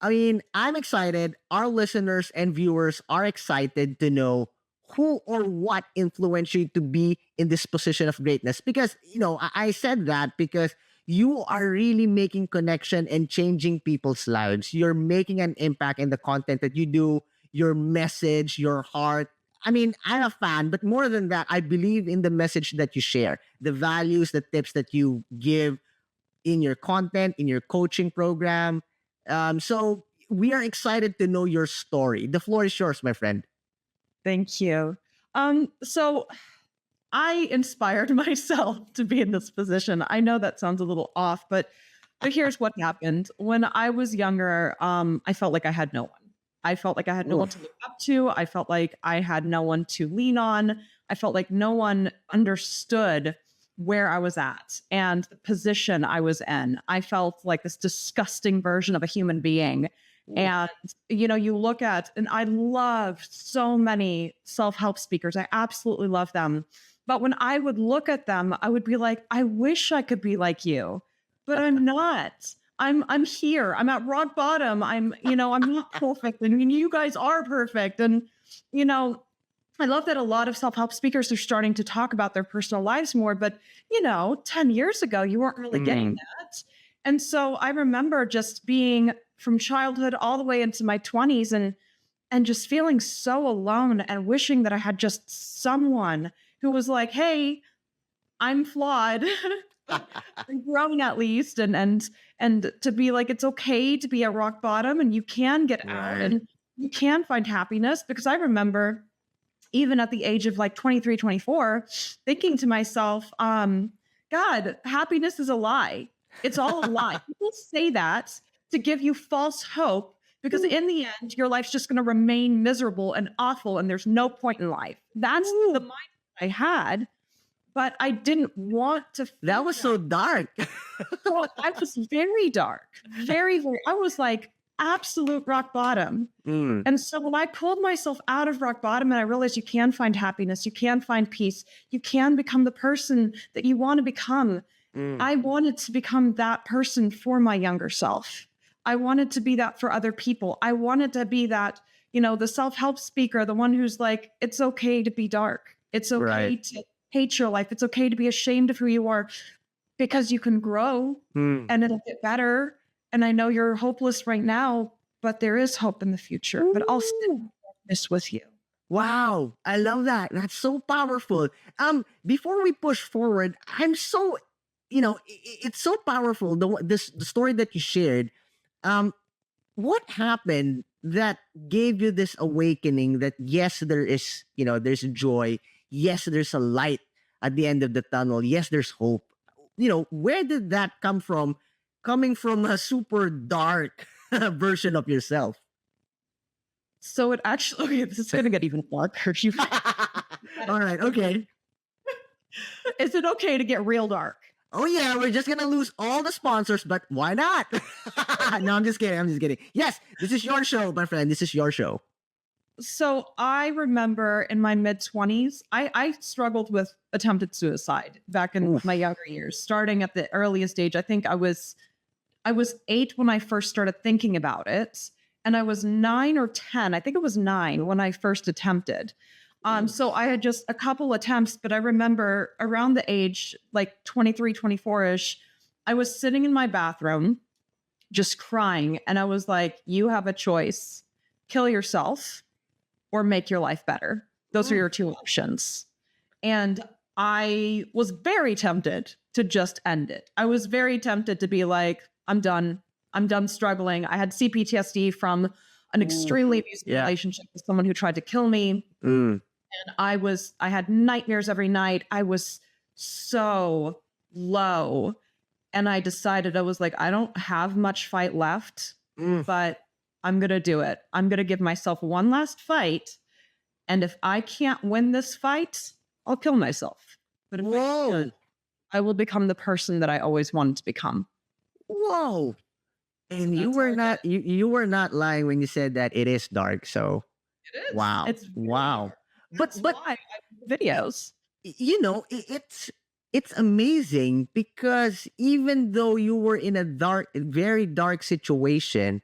I mean, I'm excited. Our listeners and viewers are excited to know who or what influenced you to be in this position of greatness. Because, I said that because you are really making connection and changing people's lives. You're making an impact in the content that you do, your message, your heart. I mean, I'm a fan, but more than that, I believe in the message that you share, the values, the tips that you give in your content, in your coaching program. So we are excited to know your story. The floor is yours, my friend. Thank you. So I inspired myself to be in this position. I know that sounds a little off, but here's what happened. When I was younger, I felt like I had no one. I felt like I had no one to Oof. look up to. I felt like I had no one to lean on. I felt like no one understood where I was at and the position I was in. I felt like this disgusting version of a human being. Oof. And, you look at, and I love so many self help speakers. I absolutely love them. But when I would look at them, I would be like, I wish I could be like you, but I'm not. I'm here. I'm at rock bottom. I'm not perfect. And you guys are perfect. And, you know, I love that a lot of self-help speakers are starting to talk about their personal lives more, but 10 years ago, you weren't really getting Mm, that. And so I remember just being from childhood all the way into my 20s and just feeling so alone and wishing that I had just someone who was like, "Hey, I'm flawed. I'm growing at least," and to be like, it's okay to be at rock bottom and you can get out right. and you can find happiness. Because I remember even at the age of like 23, 24, thinking to myself, God, happiness is a lie. It's all a lie. People say that to give you false hope because Ooh, in the end, your life's just going to remain miserable and awful and there's no point in life. That's the ooh. mindset I had, but I didn't want to That feel was that. so dark. So I was very dark, very, I was like absolute rock bottom. Mm, And so when I pulled myself out of rock bottom and I realized you can find happiness, you can find peace, you can become the person that you want to become. mm, I wanted to become that person for my younger self. I wanted to be that for other people. I wanted to be that, the self help speaker, the one who's like, it's okay to be dark. It's right. okay to hate your life. It's okay to be ashamed of who you are because you can grow Mm. and it'll get better. And I know you're hopeless right now, but there is hope in the future. But I'll sit Ooh. in this with you. Wow, I love that. That's so powerful. Before we push forward, I'm so, it's so powerful. The story that you shared. Um, what happened that gave you this awakening that yes, there's joy. Yes, there's a light at the end of the tunnel. Yes, there's hope. Where did that come from? Coming from a super dark version of yourself. So it actually, okay, this is going to get even darker. All right. Okay. Is it okay to get real dark? Oh yeah, we're just gonna lose all the sponsors, but why not? No, I'm just kidding. I'm just kidding. Yes, this is your show, my friend. This is your show. So I remember in my mid 20s, I struggled with attempted suicide back in my Oof. younger years, starting at the earliest age. I think I was 8 when I first started thinking about it, and I was 9 or 10. I think it was 9 when I first attempted. So I had just a couple attempts, but I remember around the age like 23, 24ish, I was sitting in my bathroom just crying, and I was like, "You have a choice: kill yourself or make your life better. Those are Mm. your two options." And I was very tempted to just end it. I was very tempted to be like, I'm done. I'm done struggling. I had CPTSD from an Ooh. extremely abusive Yeah. relationship with someone who tried to kill me. Mm. And I had nightmares every night. I was so low. And I decided, I was like, I don't have much fight left, Mm. but I'm going to do it. I'm going to give myself one last fight. And if I can't win this fight, I'll kill myself. But if I can, Whoa. I will become the person that I always wanted to become. Whoa. So And you that's how were I did not it. you were not lying when you said that it is dark. So It is. wow. It's very Wow. dark. But That's but why I make videos. it's amazing because even though you were in a very dark situation,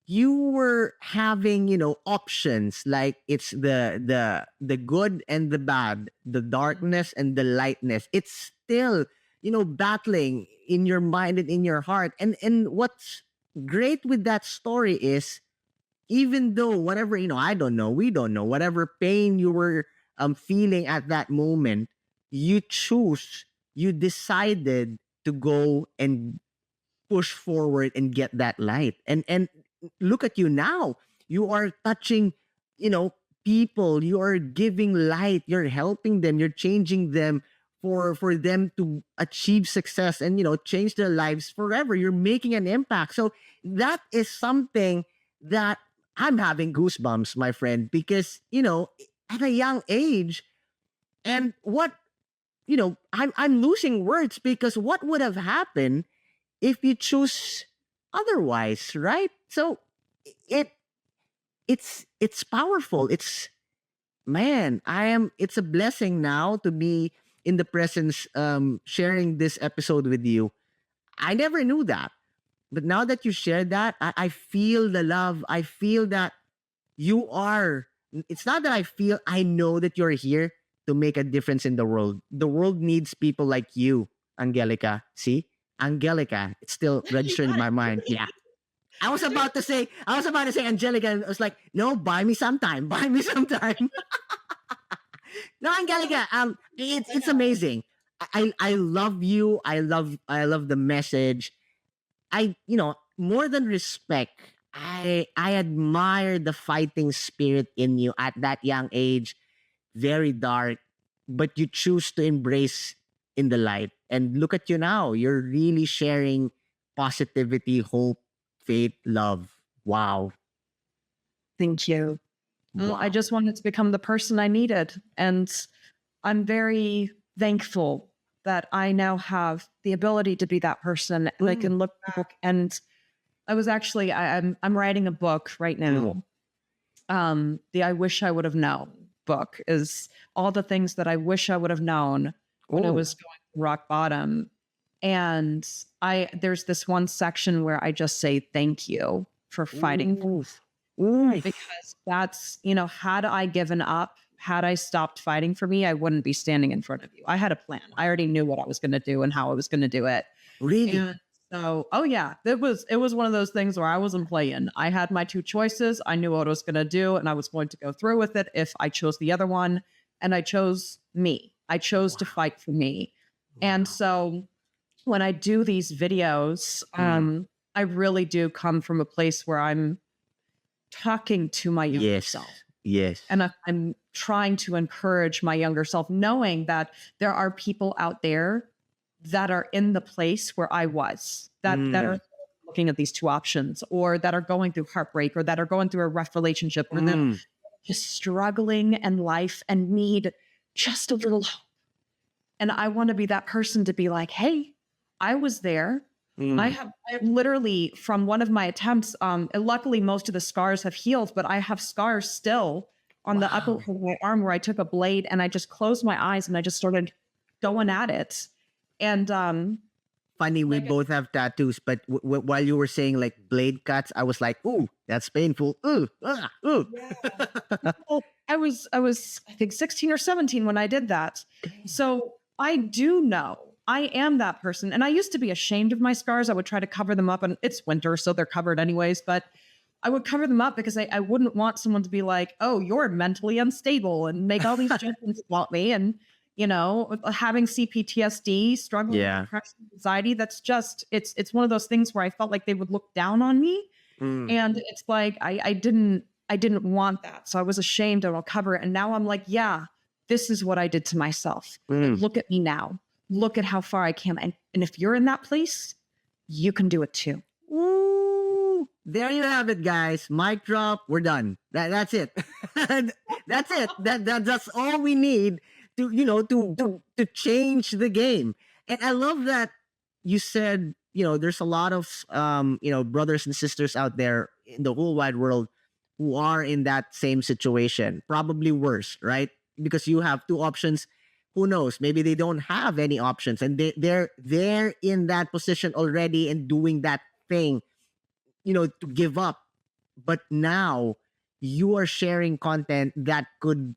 you were having, options, like it's the good and the bad, the darkness and the lightness. It's still, battling in your mind and in your heart. And what's great with that story is, even though whatever, I don't know, we don't know, whatever pain you were feeling at that moment, you decided to go and push forward and get that light. And look at you now. You are touching, people. You are giving light. You're helping them. You're changing them for them to achieve success and, change their lives forever. You're making an impact. So that is something that I'm having goosebumps, my friend, because, at a young age, and what, I'm losing words, because what would have happened if you choose otherwise, right? So it it's powerful. It's a blessing now to be in the presence, sharing this episode with you. I never knew that. But now that you shared that, I feel the love. I feel that you are. It's not that I know that you're here to make a difference in the world. The world needs people like you, Angelica. See? Angelica. It's still registering in my mind. Yeah. I was about to say Angelica, and I was like, no, buy me sometime. Buy me sometime. No, Angelica, it's amazing. I love you. I love the message. More than respect, I admire the fighting spirit in you at that young age. Very dark, but you choose to embrace in the light. And look at you now. You're really sharing positivity, hope, faith, love. Wow. Thank you. Well, I Wow. just wanted to become the person I needed. And I'm very thankful that I now have the ability to be that person. And I Mm. can look back, and I was actually I'm writing a book right now. The I Wish I Would Have Known book is all the things that I wish I would have known when I Oh. was going through rock bottom. And there's this one section where I just say thank you for fighting, Oof. Oof. because that's, had I given up, had I stopped fighting for me, I wouldn't be standing in front of you. I had a plan. I already knew what I was going to do and how I was going to do it. Really? And so, oh yeah, it was one of those things where I wasn't playing. I had my two choices. I knew what I was going to do, and I was going to go through with it if I chose the other one. And I chose me. I chose to Wow. fight for me. And so when I do these videos, I really do come from a place where I'm talking to my younger Yes. self. Yes. And I'm trying to encourage my younger self, knowing that there are people out there that are in the place where I was, that are looking at these two options, or that are going through heartbreak, or that are going through a rough relationship, or that Mm. just struggling in life and need just a little hope. And I want to be that person to be like, hey, I was there. Mm. I have literally, from one of my attempts, and luckily most of the scars have healed, but I have scars still on the upper Wow. part of my arm where I took a blade and I just closed my eyes and I just started going at it. And Funny, we like I- both have tattoos, but while you were saying like blade cuts, I was like, ooh, that's painful. Ooh, ooh. well, I was I think 16 or 17 when I did that. So I do know I am that person. And I used to be ashamed of my scars. I would try to cover them up, and it's winter, so they're covered anyways, but I would cover them up because I wouldn't want someone to be like, oh, you're mentally unstable, and make all these judgments about me. And, having CPTSD, struggling with Yeah. depression, anxiety, that's just, it's one of those things where I felt like they would look down on me. Mm. And it's like I didn't want that. So I was ashamed, and I'll cover it. And now I'm like, yeah, this is what I did to myself. Mm. Look at me now. Look at how far I came. And if you're in that place, you can do it too. Ooh, there you have it, guys. Mic drop. We're done. That's it. That's it. That's all we need to to change the game. And I love that you said, there's a lot of brothers and sisters out there in the whole wide world who are in that same situation, probably worse, right? Because you have two options. Who knows? Maybe they don't have any options, and they're in that position already and doing that thing, to give up. but now you are sharing content that could,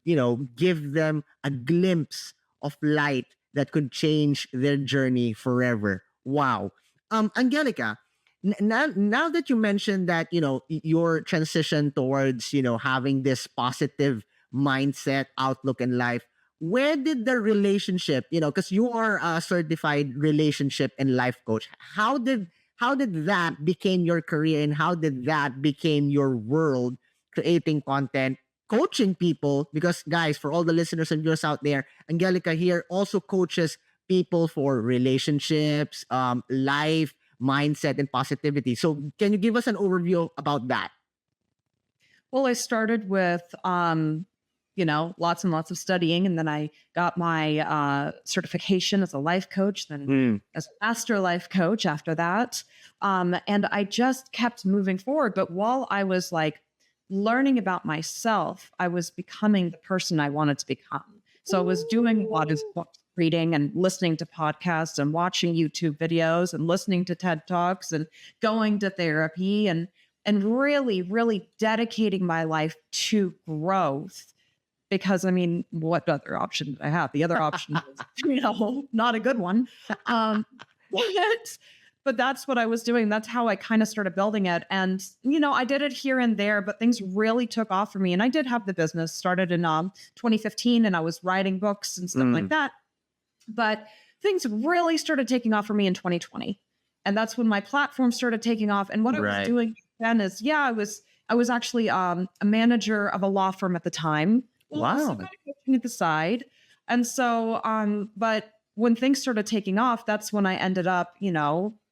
give them a glimpse of light that could change their journey forever. Wow. Angelica, now that you mentioned that, your transition towards, having this positive mindset outlook in life, where did the relationship, because you are a certified relationship and life coach, how did that became your career, and how did that became your world, creating content, coaching people? Because guys, for all the listeners and viewers out there, Angelica here also coaches people for relationships, life, mindset, and positivity. So can you give us an overview about that? Well, I started with, lots and lots of studying, and then I got my certification as a life coach, then Mm, as a master life coach after that. And I just kept moving forward. But while I was like learning about myself, I was becoming the person I wanted to become. So I was doing a lot of reading and listening to podcasts and watching YouTube videos and listening to TED Talks and going to therapy and really, really dedicating my life to growth. Because I mean, what other option did I have? The other option was, not a good one. Um, but, but that's what I was doing. That's how I kind of started building it. And, I did it here and there, but things really took off for me. And I did have the business started in 2015, and I was writing books and stuff like mm, that. But things really started taking off for me in 2020. And that's when my platform started taking off. And what I was right. doing then is, I was actually a manager of a law firm at the time. Well, also Wow. kind of coaching at the side. And so, but when things started taking off, that's when I ended up,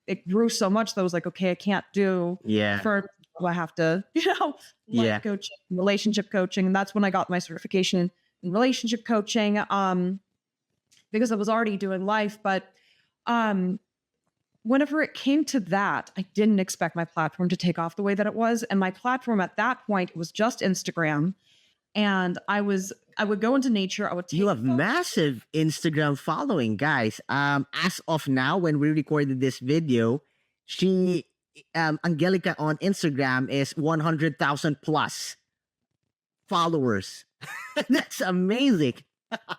it grew so much that I was like, okay, I can't do Yeah. for, I have to, Yeah. life coaching, relationship coaching. And that's when I got my certification in relationship coaching. Because I was already doing life. But um, whenever it came to that, I didn't expect my platform to take off the way that it was. And my platform at that point was just Instagram. And I would go into nature. I would You take have photos. massive Instagram following, guys. As of now, when we recorded this video, she, Angelica on Instagram is 100,000 plus followers. That's amazing.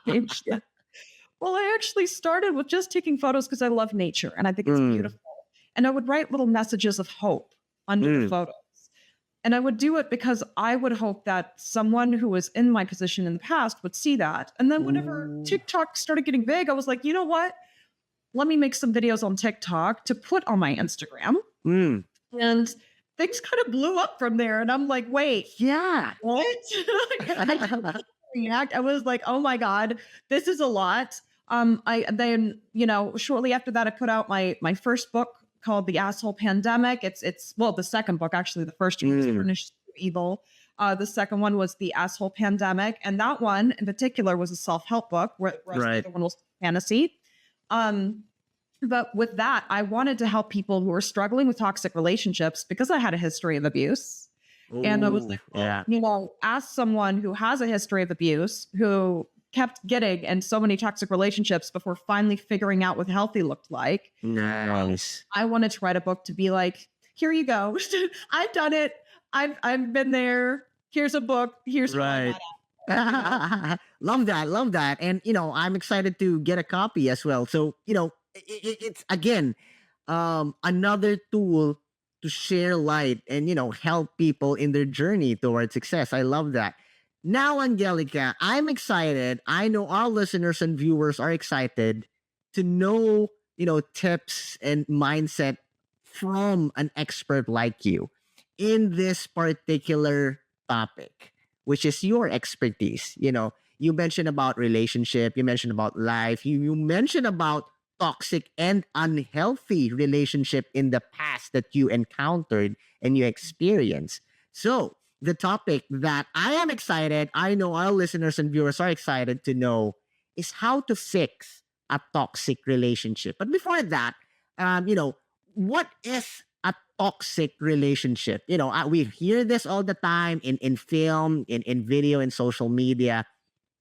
Yeah. Well, I actually started with just taking photos because I love nature and I think it's Mm, beautiful. And I would write little messages of hope under the mm. photos. And I would do it because I would hope that someone who was in my position in the past would see that. And then whenever Ooh. TikTok started getting big, I was like, you know what? Let me make some videos on TikTok to put on my Instagram. Mm. And things kind of blew up from there. And I'm like, wait, Yeah. what? I didn't react. I was like, oh my God, this is a lot. I then, shortly after that, I put out my first book called The Asshole Pandemic. It's well, the second book, actually. The first one was Mm. Furnished Evil. The second one was The Asshole Pandemic. And that one in particular was a self-help book, whereas the Right. other one was fantasy. Um, but with that, I wanted to help people who were struggling with toxic relationships because I had a history of abuse. And I was Ooh. like, well, Yeah. ask someone who has a history of abuse, who kept getting in so many toxic relationships before finally figuring out what healthy looked like. Nice. I wanted to write a book to be like, here you go. I've done it. I've been there. Here's a book. Here's how I Right. got out. Love that. Love that. And, I'm excited to get a copy as well. So, it's again, another tool to share light and, help people in their journey towards success. I love that. Now, Angelica, I'm excited. I know our listeners and viewers are excited to know, tips and mindset from an expert like you in this particular topic, which is your expertise. You mentioned about relationship, you mentioned about life, you mentioned about toxic and unhealthy relationship in the past that you encountered and you experienced. So, the topic that I am excited, I know our listeners and viewers are excited to know, is how to fix a toxic relationship. But before that, what is a toxic relationship? We hear this all the time in film, in video, in social media.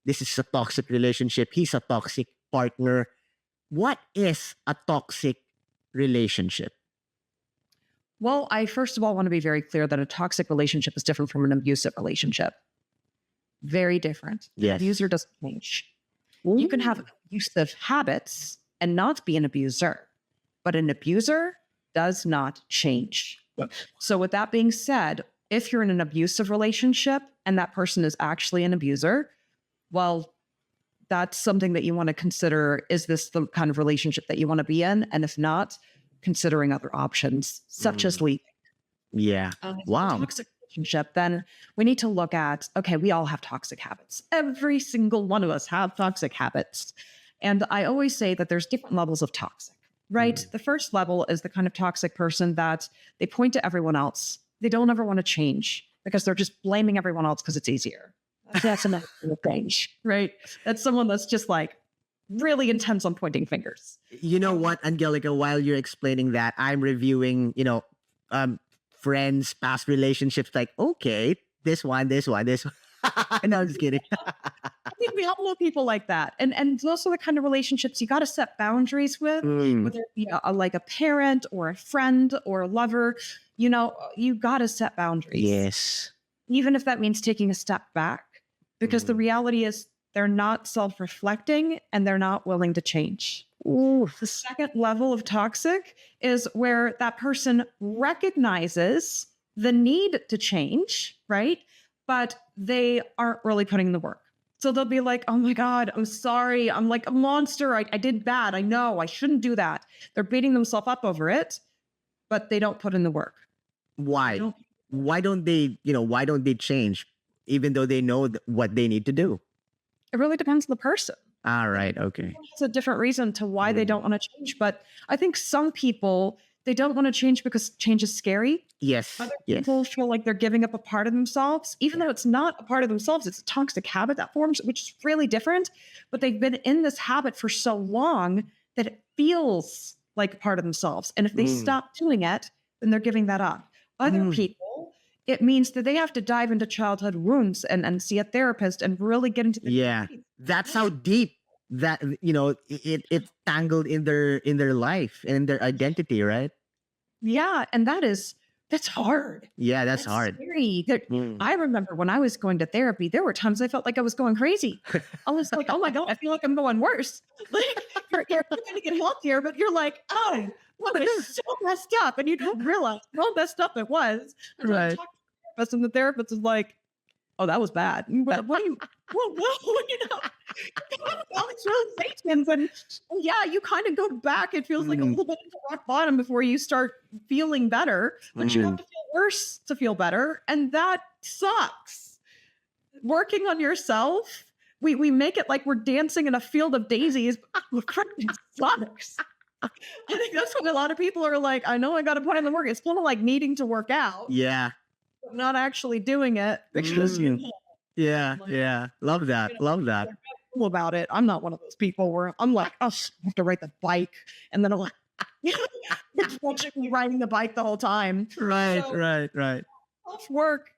This is a toxic relationship. He's a toxic partner. What is a toxic relationship? Well, I first of all want to be very clear that a toxic relationship is different from an abusive relationship. Very different. An Yes. abuser doesn't change. You can have abusive habits and not be an abuser, but an abuser does not change. So, with that being said, if you're in an abusive relationship and that person is actually an abuser, well, that's something that you want to consider. Is this the kind of relationship that you want to be in? And if not, considering other options, such as leaving. Yeah. If it's a Wow. toxic relationship, then we need to look at, okay, we all have toxic habits. Every single one of us have toxic habits. And I always say that there's different levels of toxic, right? The first level is the kind of toxic person that they point to everyone else. They don't ever want to change because they're just blaming everyone else because it's easier. That's another thing, right? That's someone that's just like really intense on pointing fingers. You know what, Angelica, while you're explaining that, I'm reviewing, friends, past relationships, like, okay, this one. No, I'm just kidding. I think we all know people like that. And those are the kind of relationships you got to set boundaries with, Mm, whether it be like a parent or a friend or a lover. You got to set boundaries. yes. Even if that means taking a step back, because the reality is they're not self-reflecting and they're not willing to change. Ooh. The second level of toxic is where that person recognizes the need to change, right? But they aren't really putting in the work. So they'll be like, oh my God, I'm sorry. I'm like a monster. I did bad. I know I shouldn't do that. They're beating themselves up over it, but they don't put in the work. They Why? don't- Why don't they change, even though they know what they need to do? It really depends on the person. All right. Okay. It's a different reason to why they Mm. don't want to change. But I think some people, they don't want to change because change is scary. Yes. Other Yes. people feel like they're giving up a part of themselves, even though it's not a part of themselves. It's a toxic habit that forms, which is really different. But they've been in this habit for so long that it feels like a part of themselves. And if they Mm. stop doing it, then they're giving that up. Other Mm. people, it means that they have to dive into childhood wounds and see a therapist and really get into the Yeah. That's how deep that it tangled in their life and in their identity, right? Yeah, and that's hard. Yeah, that's hard. Scary. Mm. I remember when I was going to therapy, there were times I felt like I was going crazy. I was like, oh my God, I feel like I'm going worse. Like you're trying to get healthier, but you're like, oh, well, it's so messed up. And you don't realize how messed up it was. Until I Right. talked to the therapist, and the therapist is like, oh, that was bad. What do you, all these realizations. And yeah, you kind of go back. It feels like a Mm. little bit into rock bottom before you start feeling better, but you have to feel worse to feel better. And that sucks. Working on yourself, we make it like we're dancing in a field of daisies. It freaking sucks. I think that's when a lot of people are like, I know I got to put in the work. It's kind of like needing to work out, Yeah. but not actually doing it because you Mm. know, Yeah. like, Yeah. Love that. you know, Love that. they're cool about it. I'm not one of those people where I'm like, oh, I have to ride the bike. And then I'm like, it's watching me riding the bike the whole time. Right. So- Right. Self work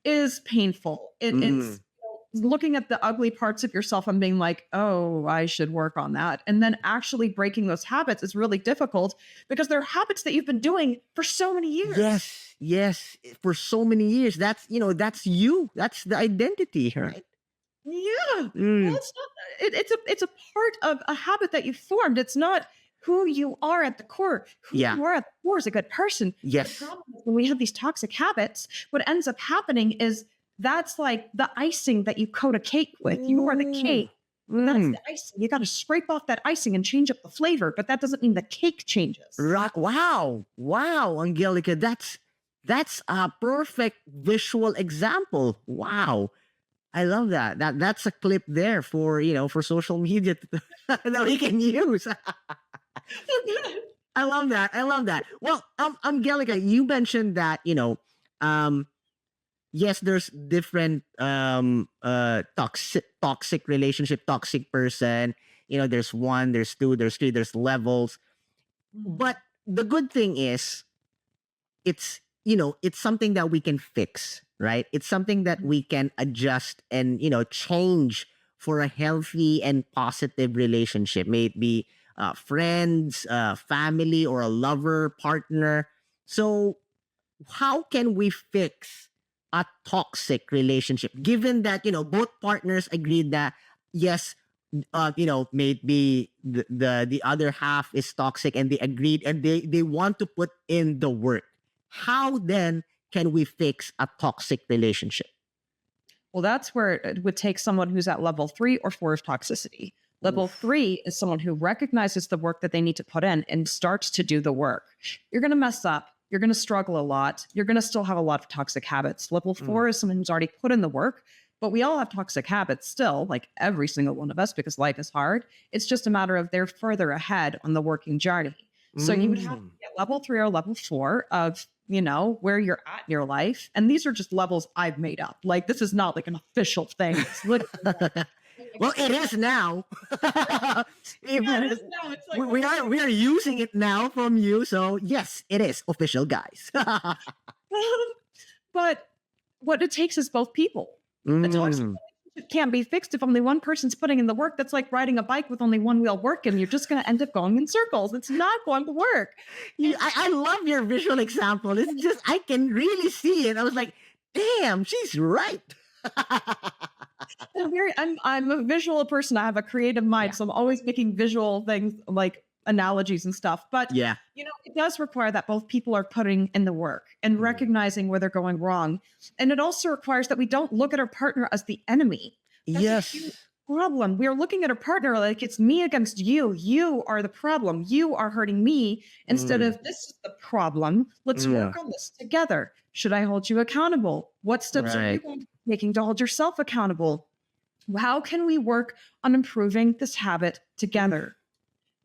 is painful. It's looking at the ugly parts of yourself and being like, oh, I should work on that. And then actually breaking those habits is really difficult because they're habits that you've been doing for so many years. Yes. Yes. For so many years. That's you. That's the identity, right? Yeah. Mm. Well, it's a part of a habit that you formed. It's not who you are at the core. Who Yeah. you are at the core is a good person. The Yes. problem is when we have these toxic habits, what ends up happening is that's like the icing that you coat a cake with. You are the cake. That's Mm. the icing. You got to scrape off that icing and change up the flavor, but that doesn't mean the cake changes. Right. Wow. Wow, Angelica. That's a perfect visual example. Wow. I love that. That's a clip there for social media that we can use. I love that. I love that. Well, Angelica, you mentioned that, yes, there's different toxic relationship, toxic person. There's one, there's two, there's three, there's levels. But the good thing is it's something that we can fix, right? It's something that we can adjust and change for a healthy and positive relationship. May it be friends, family, or a lover, partner. So how can we fix a toxic relationship given that both partners agreed that yes, maybe the other half is toxic and they agreed and they want to put in the work. How then can we fix a toxic relationship? Well, that's where it would take someone who's at level 3 or 4 of toxicity. Level Oof. 3 is someone who recognizes the work that they need to put in and starts to do the work. You're going to mess up. You're going to struggle a lot. You're going to still have a lot of toxic habits. Level 4 is someone who's already put in the work, but we all have toxic habits still, like every single one of us, because life is hard. It's just a matter of they're further ahead on the working journey. So you would have to be at level 3 or level 4 of, where you're at in your life. And these are just levels I've made up. Like, this is not like an official thing. It's literally Well, it is now. yeah, it is now. It's like, We are using it now from you, so yes, it is official, guys. but what it takes is both people. A toxic Mm. relationship can't be fixed if only one person's putting in the work. That's like riding a bike with only one wheel working. You're just going to end up going in circles. It's not going to work. I love your visual example. It's just I can really see it. I was like, damn, she's right. I'm a visual person. I have a creative mind, Yeah. so I'm always making visual things like analogies and stuff. But Yeah. it does require that both people are putting in the work and recognizing where they're going wrong. And it also requires that we don't look at our partner as the enemy. That's a huge Yes. problem. We are looking at our partner like it's me against you. You are the problem. You are hurting me instead of this is the problem. Let's Yeah. work on this together. Should I hold you accountable? What steps are you Right. going to be taking to hold yourself accountable? How can we work on improving this habit together?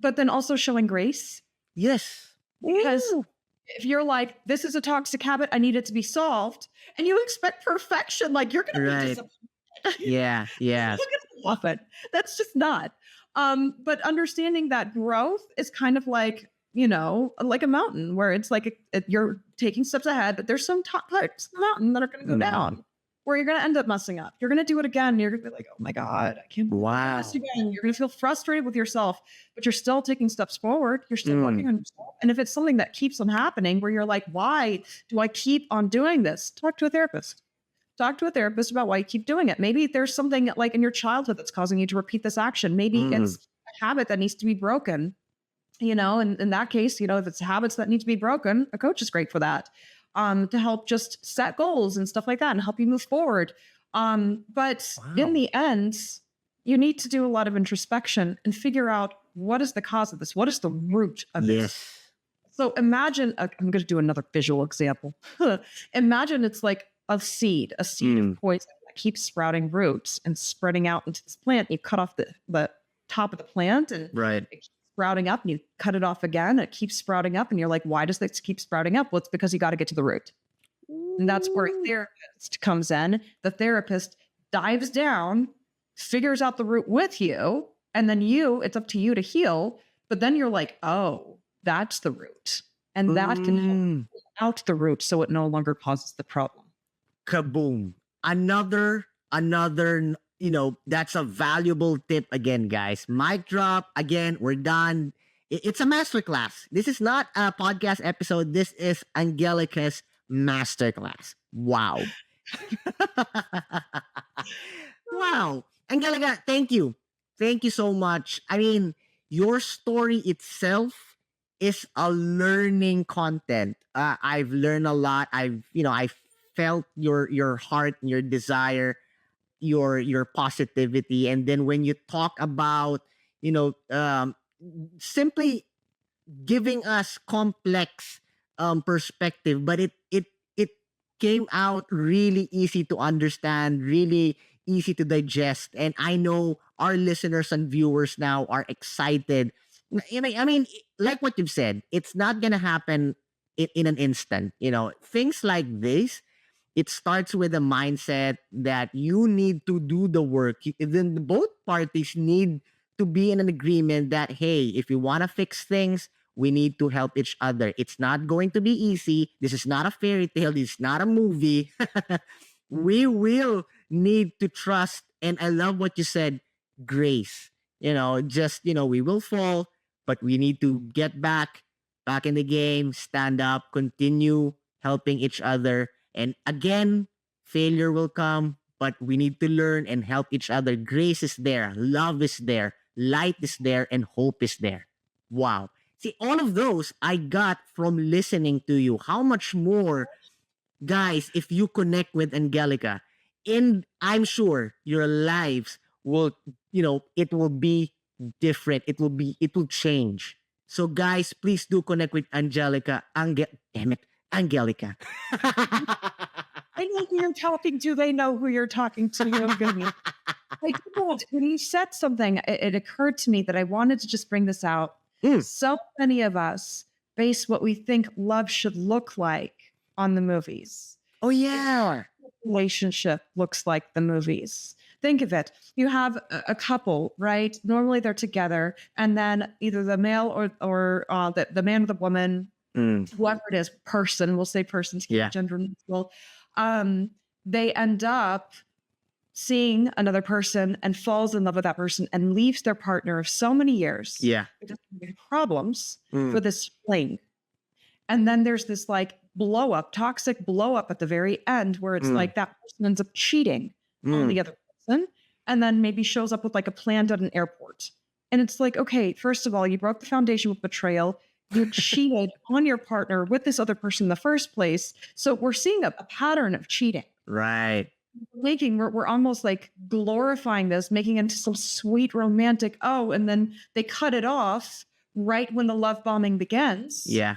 But then also showing grace. Yes. Because Ooh. if you're like, this is a toxic habit, I need it to be solved, and you expect perfection, like you're going to be Right. disappointed. Yeah. Yes. Look at the muffin. That's just not. But understanding that growth is kind of like, like a mountain where it's like you're taking steps ahead, but there's some top parts of the mountain that are going to go down where you're going to end up messing up. You're going to do it again. You're going to be like, oh my God, I can't believe I did Wow. this again. You're going to feel frustrated with yourself, but you're still taking steps forward. You're still Mm. working on yourself. And if it's something that keeps on happening where you're like, why do I keep on doing this? Talk to a therapist. Talk to a therapist about why you keep doing it. Maybe there's something like in your childhood that's causing you to repeat this action. Maybe it's a habit that needs to be broken. And in that case, if it's habits that need to be broken, a coach is great for that. To help just set goals and stuff like that and help you move forward. But in Wow. the end, you need to do a lot of introspection and figure out what is the cause of this? What is the root of this? Yes. So imagine, I'm going to do another visual example. Imagine it's like a seed of poison that keeps sprouting roots and spreading out into this plant. You cut off the top of the plant and Right. it keeps sprouting up and you cut it off again. It keeps sprouting up and you're like, why does this keep sprouting up? Well, it's because you got to get to the root. And that's where a Ooh. therapist comes in. The therapist dives down, figures out the root with you, and then it's up to you to heal. But then you're like, oh, that's the root. And that can help Mm. out the root so it no longer causes the problem. Kaboom. Another, that's a valuable tip again, guys. Mic drop. Again, we're done. It's a masterclass. This is not a podcast episode. This is Angelica's masterclass. Wow. Wow. Angelica, thank you. Thank you so much. I mean, your story itself is a learning content. I've learned a lot. I felt your heart and your desire, your positivity, and then when you talk about, simply giving us complex perspective, but it came out really easy to understand, really easy to digest, and I know our listeners and viewers now are excited. I mean, like what you've said, it's not gonna happen in an instant. Things like this, it starts with a mindset that you need to do the work. Then both parties need to be in an agreement that, hey, if we want to fix things, we need to help each other. It's not going to be easy. This is not a fairy tale. This is not a movie. We will need to trust. And I love what you said, grace. We will fall, but we need to get back in the game, stand up, continue helping each other. And again, failure will come, but we need to learn and help each other. Grace is there, love is there, light is there, and hope is there. Wow. See, all of those I got from listening to you. How much more, guys, if you connect with Angelica, in I'm sure your lives will, it will be different. It will change. So guys, please do connect with Angelica. Damn it, Angelica. I know who you're talking to. They know who you're talking to. You're gonna- I don't. When you said something, it occurred to me that I wanted to just bring this out. Mm. So many of us base what we think love should look like on the movies. Oh yeah. Relationship looks like the movies. Think of it. You have a couple, right? Normally they're together, and then either the male or the man or the woman, whoever it is, person, we'll say person to keep Yeah. gender neutral, they end up seeing another person and falls in love with that person and leaves their partner of so many years Yeah. because of problems Mm. for this fling. And then there's this like blow up, toxic blow up at the very end where it's Mm. like that person ends up cheating on Mm. the other person and then maybe shows up with like a plan at an airport. And it's like, okay, first of all, you broke the foundation with betrayal. You cheated on your partner with this other person in the first place. So we're seeing a pattern of cheating. Right. We're almost like glorifying this, making it into some sweet romantic, and then they cut it off right when the love bombing begins. Yeah.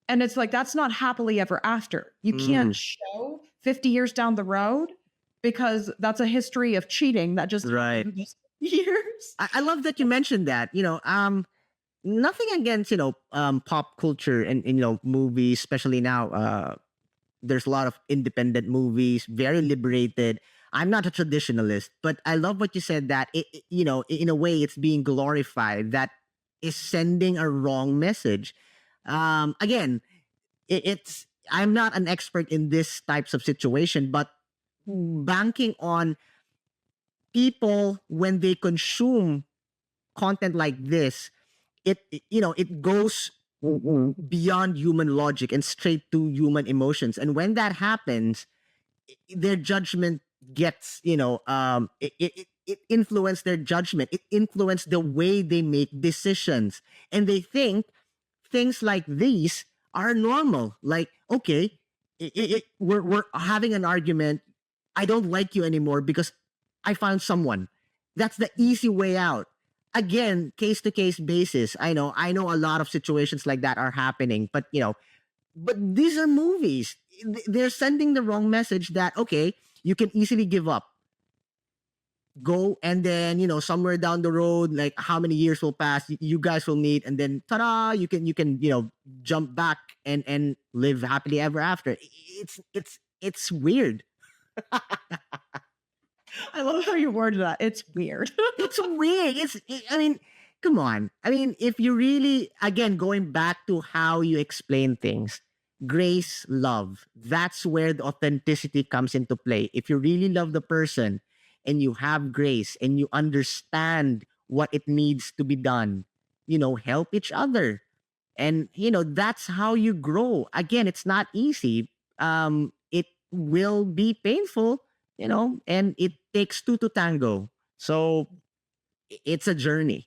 And it's like, that's not happily ever after. You can't show 50 years down the road because that's a history of cheating that just Right. years. I love that you mentioned that. Nothing against pop culture and movies, especially now. There's a lot of independent movies, very liberated. I'm not a traditionalist, but I love what you said that in a way it's being glorified. That is sending a wrong message. Again, it's I'm not an expert in this types of situation, but banking on people when they consume content like this, it goes beyond human logic and straight to human emotions. And when that happens, their judgment gets, it influenced their judgment. It influenced the way they make decisions. And they think things like these are normal. Like, okay, we're having an argument. I don't like you anymore because I found someone. That's the easy way out. Again, case to case basis. I know a lot of situations like that are happening, but these are movies. They're sending the wrong message that okay, you can easily give up. Go and then somewhere down the road, like how many years will pass, you guys will meet, and then ta-da, you can jump back and live happily ever after. It's weird. I love how you worded that. It's weird. It's weird. I mean, come on. I mean, if you really, again, going back to how you explain things, grace, love, that's where the authenticity comes into play. If you really love the person and you have grace and you understand what it needs to be done, help each other. And, that's how you grow. Again, it's not easy. It will be painful, and it takes two to tango. So it's a journey.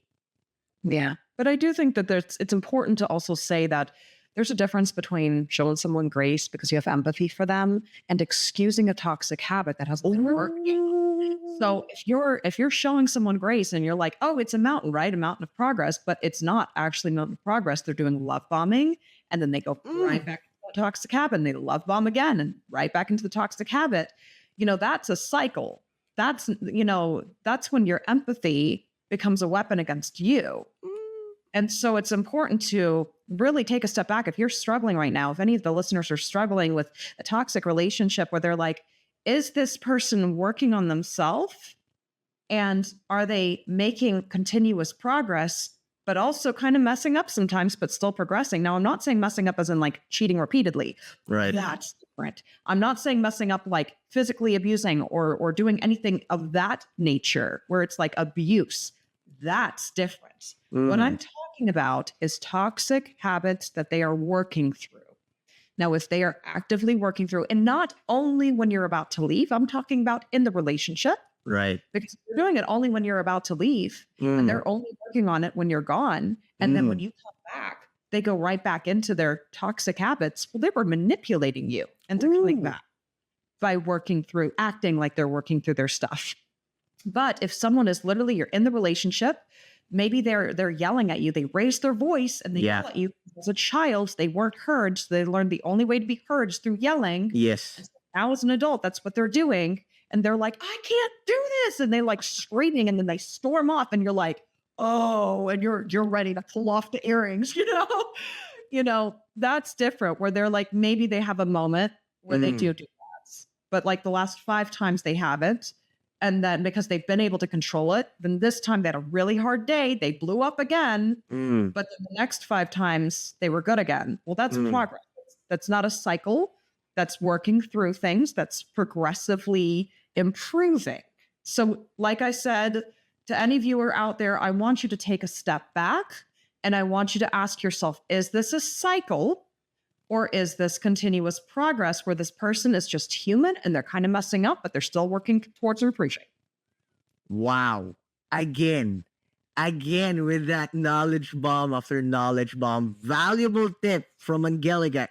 Yeah. But I do think that it's important to also say that there's a difference between showing someone grace because you have empathy for them and excusing a toxic habit that hasn't been working. So if you're showing someone grace and you're like, oh, it's a mountain, right? A mountain of progress, but it's not actually a mountain of progress. They're doing love bombing and then they go right back into the toxic habit and they love bomb again and right back into the toxic habit. That's a cycle. That's when your empathy becomes a weapon against you. And so it's important to really take a step back. If you're struggling right now, if any of the listeners are struggling with a toxic relationship where they're like, is this person working on themselves? And are they making continuous progress, but also kind of messing up sometimes, but still progressing? Now, I'm not saying messing up as in like cheating repeatedly. Right. That's different. I'm not saying messing up like physically abusing or doing anything of that nature where it's like abuse. That's different. What I'm talking about is toxic habits that they are working through. Now, if they are actively working through, and not only when you're about to leave, I'm talking about in the relationship, Right. because they're doing it only when you're about to leave, and Mm, they're only working on it when you're gone. And then when mm, you come back, they go right back into their toxic habits. Well, they were manipulating you, and they're coming ooh, back by working through, acting like they're working through their stuff. But if someone is literally, you're in the relationship, maybe they're yelling at you, they raise their voice and they yeah. yell at you. As a child, they weren't heard. So they learned the only way to be heard is through yelling. Yes. And so now as an adult, that's what they're doing. And they're like, I can't do this. And they like screaming and then they storm off. And you're like, oh, and you're ready to pull off the earrings, you know? That's different where they're like, maybe they have a moment where they Mm, do that. But like the last 5 times they haven't. And then because they've been able to control it, then this time they had a really hard day. They blew up again. mm, But then the next 5 times they were good again. Well, that's mm. progress. That's not a cycle. That's working through things. That's progressively improving. So, like I said, to any viewer out there, I want you to take a step back and I want you to ask yourself, is this a cycle? Or is this continuous progress where this person is just human and they're kind of messing up, but they're still working towards improving? Wow. Again, with that knowledge bomb after knowledge bomb. Valuable tip from Angelica.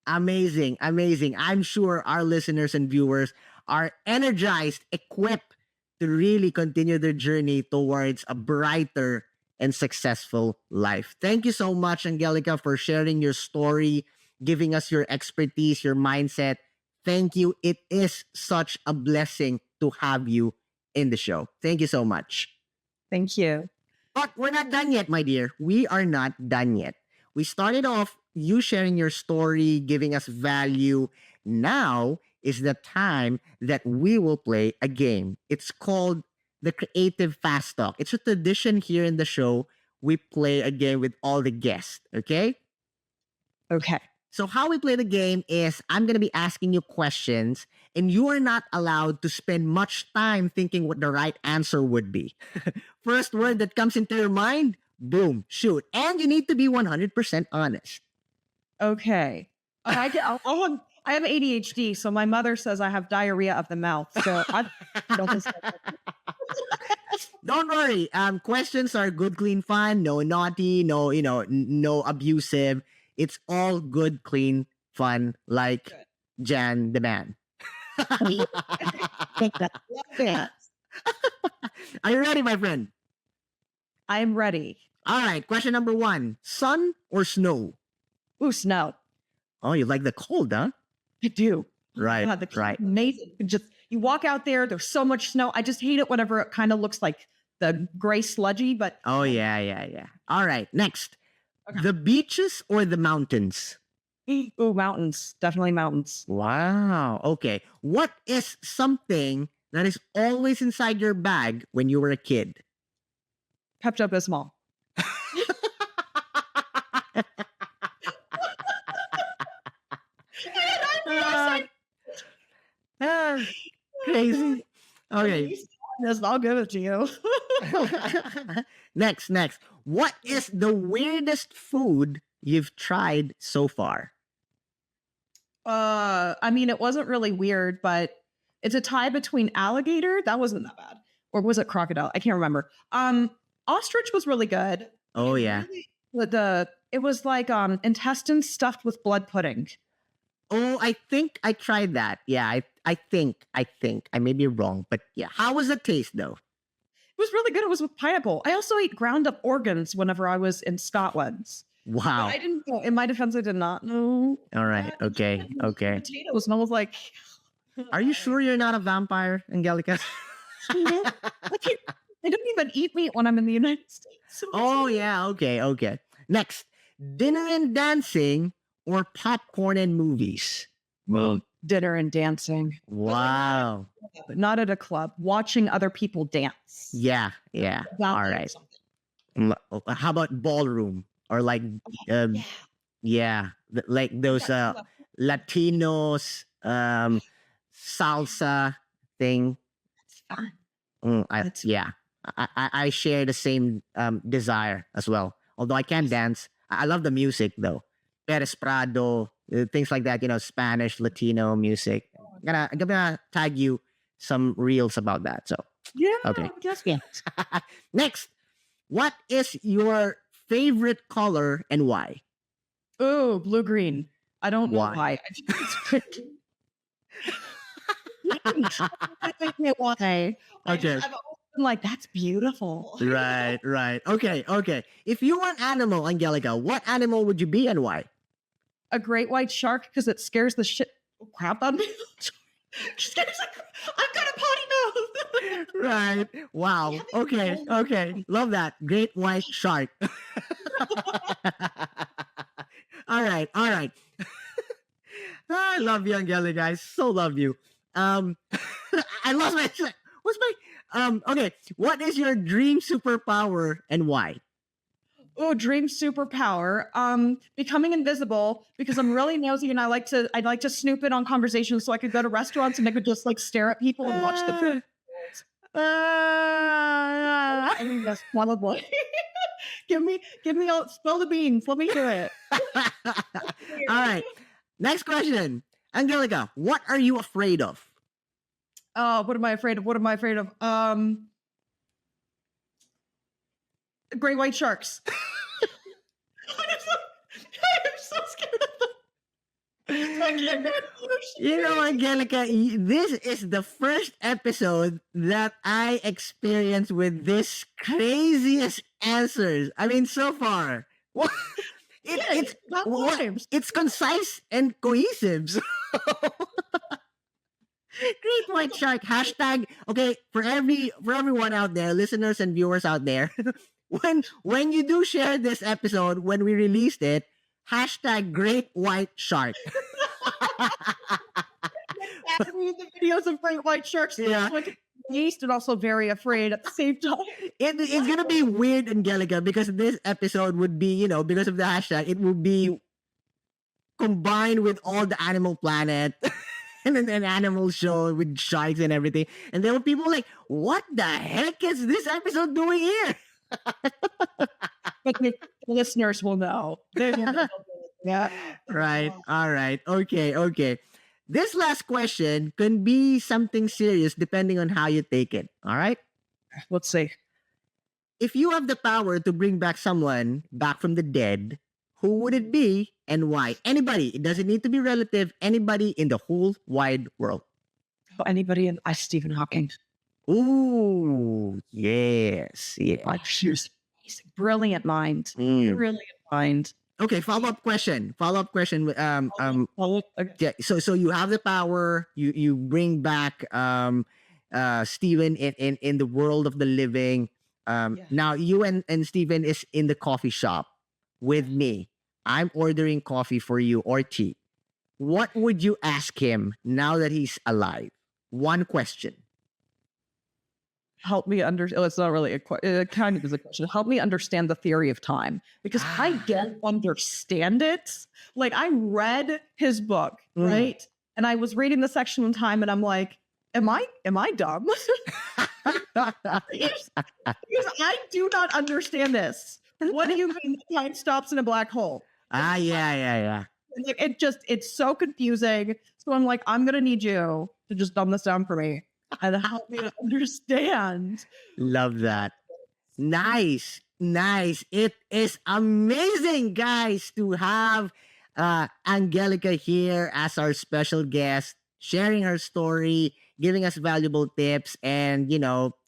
Amazing. I'm sure our listeners and viewers are energized, equipped to really continue their journey towards a brighter and successful life. Thank you so much, Angelica, for sharing your story, giving us your expertise, your mindset. Thank you. It is such a blessing to have you in the show. Thank you so much. Thank you. But we're not done yet, my dear. We are not done yet. We started off you sharing your story, giving us value. Now is the time that we will play a game. It's called the Creative Fast Talk. It's a tradition here in the show. We play a game with all the guests, okay? Okay. So how we play the game is I'm going to be asking you questions and you are not allowed to spend much time thinking what the right answer would be. First word that comes into your mind, boom, shoot. And you need to be 100% honest. Okay. I have ADHD, so my mother says I have diarrhea of the mouth. So I don't think Don't worry. Questions are good, clean, fun. No naughty, no, no abusive. It's all good, clean, fun, like Good. Jan the man. Are you ready, my friend? I am ready. All right. Question number 1. Sun or snow? Ooh, snow. Oh, you like the cold, huh? I do. Right, God, the right. amazing. You walk out there, there's so much snow. I just hate it whenever it kind of looks like the gray sludgy, but Oh, yeah. All right. Next. Okay. The beaches or the mountains? ooh, mountains. Definitely mountains. Wow. Okay. What is something that is always inside your bag when you were a kid? Pepto-Bismol. Ah, crazy. Okay. Yes, I'll give it to you. Next. What is the weirdest food you've tried so far? I mean, it wasn't really weird, but it's a tie between alligator. That wasn't that bad. Or was it crocodile? I can't remember. Ostrich was really good. Oh, yeah. It was like intestines stuffed with blood pudding. Oh, I think I tried that. Yeah, I think. I may be wrong, but yeah. How was the taste though? It was really good. It was with pineapple. I also ate ground up organs whenever I was in Scotland. But Wow. I didn't know. In my defense, I did not know. All right. that. Okay. Potatoes, and I was like, Are you sure you're not a vampire, Angelica? I don't even eat meat when I'm in the United States. So Oh, yeah. Okay. Next, dinner and dancing or popcorn and movies? well, dinner and dancing, Wow. but not at a club. Watching other people dance. Yeah. That All was right. something. How about ballroom or like, Yeah. yeah, like those Latinos salsa thing. It's fun. It's Yeah, I share the same desire as well. Although I can't dance, I love the music though. Perez Prado, things like that. Spanish, Latino music. I'm gonna tag you some reels about that. So Yeah. okay. Yes. Yeah. Next, what is your favorite color and why? Oh, blue green. I don't know Why? why. I think it's pretty. I don't know why. Okay. I've always been like, that's beautiful. Right, right. Okay. If you were an animal, Angelica, what animal would you be and why? A great white shark because it scares the shit crap out of me. I've got a potty mouth. Right. Wow. Okay. Love that. Great white shark. All right. I love you, Angelica. I so love you. I lost my. What's my? Okay. What is your dream superpower and why? Oh, dream superpower. Becoming invisible because I'm really nosy and I'd like to snoop in on conversations so I could go to restaurants and I could just like stare at people and watch them. I think that's probably. give me all spill the beans. Let me hear it. All right. Next question. Angelica, what are you afraid of? What am I afraid of? What am I afraid of? Great white sharks. I'm so scared of them. Angelica, this is the first episode that I experienced with this craziest answers. I mean, so far. It's concise and cohesive. So Great white shark hashtag. Okay, for everyone out there, listeners and viewers out there, when you do share this episode, when we released it, hashtag great white shark. The videos of great white sharks. Yeah. Like amazed and also very afraid at the same time. It's gonna be weird, Angelica, because this episode would be, because of the hashtag, it will be combined with all the Animal Planet and an animal show with sharks and everything. And there were people like, what the heck is this episode doing here? But the listeners will know. They will know. Yeah. Right. All right. Okay. This last question can be something serious depending on how you take it. All right. Let's see. If you have the power to bring back someone back from the dead, who would it be and why? Anybody. It doesn't need to be relative. Anybody in the whole wide world. Anybody in Stephen Hawking. Ooh, yes. She was amazing. Brilliant mind. Mm. Brilliant mind. Okay, follow-up question. Okay. Yeah, so you have the power, you bring back Steven in the world of the living. Now you and Steven is in the coffee shop with me. I'm ordering coffee for you or tea. What would you ask him now that he's alive? One question. Help me understand. It's not really a question. It kind of is a question. Help me understand the theory of time because I don't understand it. Like I read his book, right? And I was reading the section on time, and I'm like, "Am I dumb?" because I do not understand this. What do you mean time stops in a black hole? Yeah. Like it's so confusing. So I'm like, I'm gonna need you to just dumb this down for me and help me to understand. Love that. Nice. It is amazing, guys, to have Angelica here as our special guest, sharing her story, giving us valuable tips, and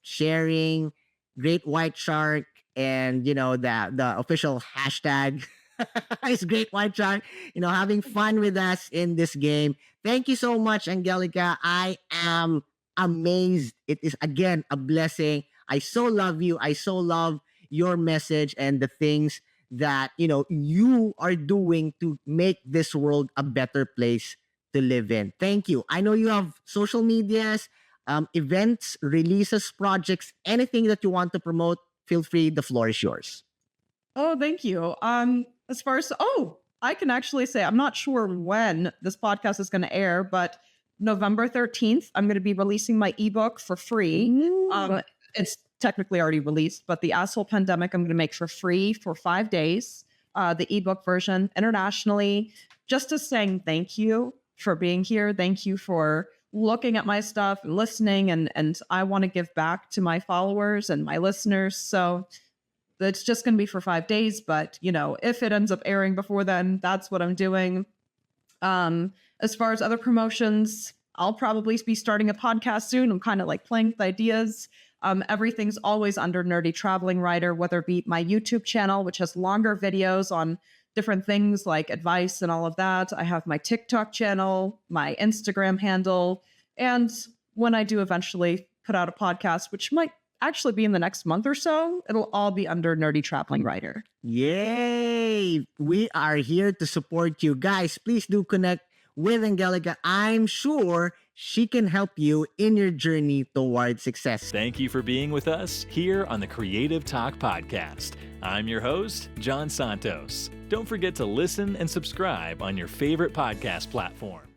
sharing Great White Shark and the official hashtag is Great White Shark. Having fun with us in this game. Thank you so much, Angelica. I am amazed. It is again a blessing. I so love you. I so love your message and the things that you are doing to make this world a better place to live in. Thank you. I know you have social medias, events, releases, projects, anything that you want to promote. Feel free. The floor is yours. Oh, thank you. As far as I can actually say I'm not sure when this podcast is going to air, but November 13th, I'm going to be releasing my ebook for free. It's technically already released, but the Asshole Pandemic I'm going to make for free for 5 days. the ebook version internationally, just as saying thank you for being here. Thank you for looking at my stuff and listening. And I want to give back to my followers and my listeners. So it's just going to be for 5 days. But, if it ends up airing before then, that's what I'm doing. As far as other promotions, I'll probably be starting a podcast soon. I'm kind of like playing with ideas. Everything's always under Nerdy Traveling Writer, whether it be my YouTube channel, which has longer videos on different things like advice and all of that. I have my TikTok channel, my Instagram handle, and when I do eventually put out a podcast, which might actually be in the next month or so, it'll all be under Nerdy Traveling Writer. Yay! We are here to support you. Guys, please do connect with Angelica. I'm sure she can help you in your journey toward success. Thank you for being with us here on the Creative Talk Podcast. I'm your host, John Santos. Don't forget to listen and subscribe on your favorite podcast platform.